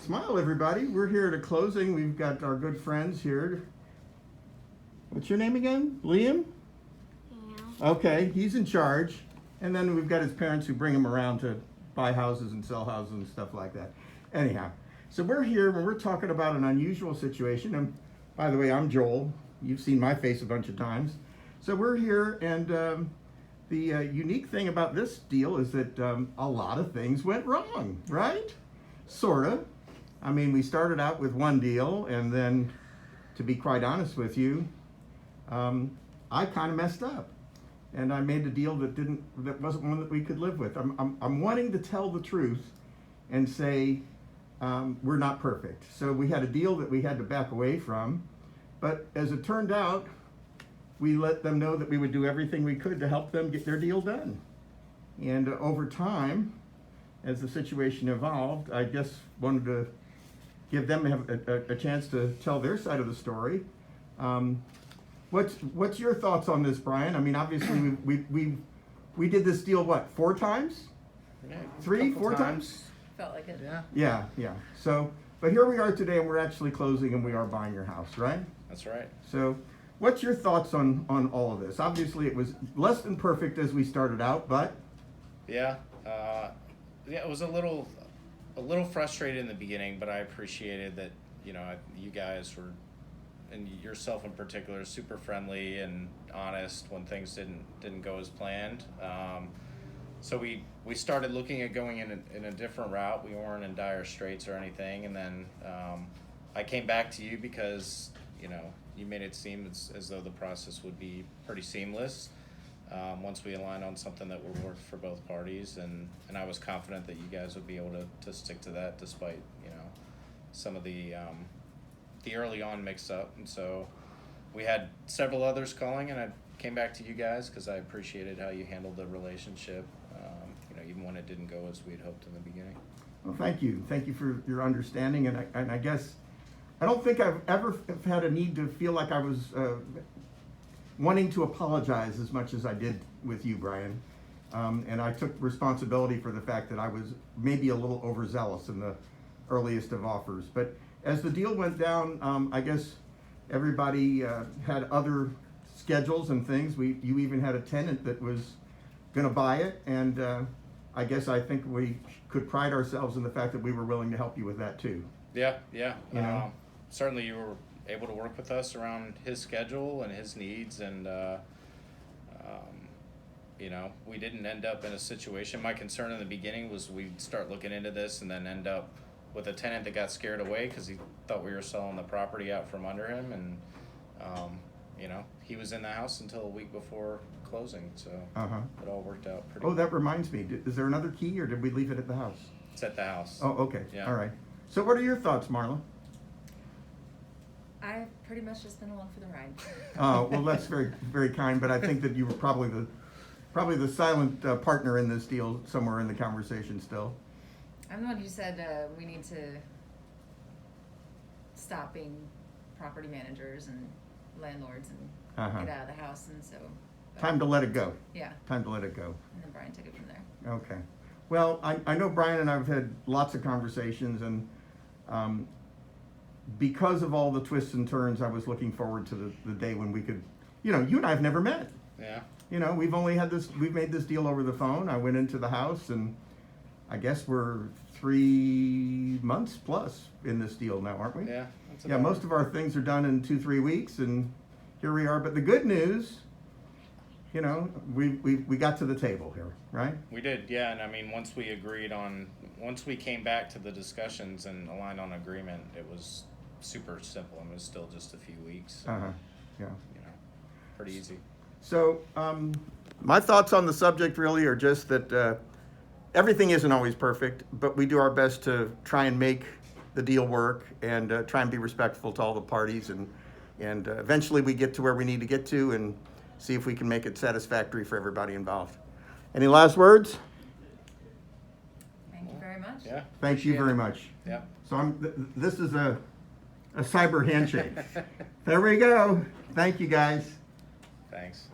Smile, everybody. We're here at a closing. We've got our good friends here. What's your name again? Liam? Yeah. Okay, he's in charge. And then we've got his parents who bring him around to buy houses and sell houses and stuff like that. Anyhow, so we're here when we're talking about an unusual situation. And by the way, I'm Joel. You've seen my face a bunch of times. So we're here, and the unique thing about this deal is that a lot of things went wrong, right? Sort of. I mean, we started out with one deal, and then, to be quite honest with you, I kind of messed up, and I made a deal that wasn't one that we could live with. I'm wanting to tell the truth and say we're not perfect. So we had a deal that we had to back away from, but as it turned out, we let them know that we would do everything we could to help them get their deal done. And over time, as the situation evolved, I just wanted to give them a chance to tell their side of the story. What's your thoughts on this, Brian? I mean, obviously we did this deal what, 4 times? Yeah, 3, 4 times? Felt like it. Yeah. Yeah. So, but here we are today, and we're actually closing, and we are buying your house, right? That's right. So, what's your thoughts on all of this? Obviously, it was less than perfect as we started out, but Yeah. It was a little frustrated in the beginning, but I appreciated that, you guys were, and yourself in particular, super friendly and honest when things didn't go as planned. So we started looking at going in a different route. We weren't in dire straits or anything, and then I came back to you because you made it seem as though the process would be pretty seamless once we aligned on something that would work for both parties, and I was confident that you guys would be able to stick to that despite some of the early on mix up. And so we had several others calling, and I came back to you guys because I appreciated how you handled the relationship, even when it didn't go as we'd hoped in the beginning. well, thank you for your understanding, and I guess I don't think I've ever had a need to feel like I was wanting to apologize as much as I did with you, Brian. And I took responsibility for the fact that I was maybe a little overzealous in the earliest of offers. But as the deal went down, I guess everybody had other schedules and things. You even had a tenant that was going to buy it, and I think we could pride ourselves in the fact that we were willing to help you with that too. Yeah. Certainly you were able to work with us around his schedule and his needs, and we didn't end up in a situation. My concern in the beginning was we'd start looking into this and then end up with a tenant that got scared away because he thought we were selling the property out from under him, and he was in the house until a week before closing, so it all worked out pretty Oh, that reminds me. Is there another key, or did we leave it at the house? It's at the house. Oh, okay. Yeah. All right. So what are your thoughts, Marla? I've pretty much just been along for the ride. Oh, well, that's very, very kind, but I think that you were probably the silent partner in this deal somewhere in the conversation still. I'm the one who said we need to stop being property managers and landlords and get out of the house, and so. Time to let it go. Yeah. Time to let it go. And then Brian took it from there. Okay. Well, I know Brian and I have had lots of conversations, and because of all the twists and turns, I was looking forward to the day when we could, you and I have never met. Yeah. We've made this deal over the phone. I went into the house, and I guess we're 3 months plus in this deal now, aren't we? Yeah. Yeah, most of our things are done in 2-3 weeks, and here we are. But the good news, we got to the table here, right? We did, yeah, and I mean, once we came back to the discussions and aligned on agreement, it was super simple. I mean, it was still just a few weeks. Yeah. Pretty easy. So, my thoughts on the subject really are just that everything isn't always perfect, but we do our best to try and make the deal work and try and be respectful to all the parties, and eventually we get to where we need to get to and see if we can make it satisfactory for everybody involved. Any last words? Thank you very much. Yeah. Thank you appreciate very it. much. Yeah. So this is a cyber handshake. There we go. Thank you, guys. Thanks.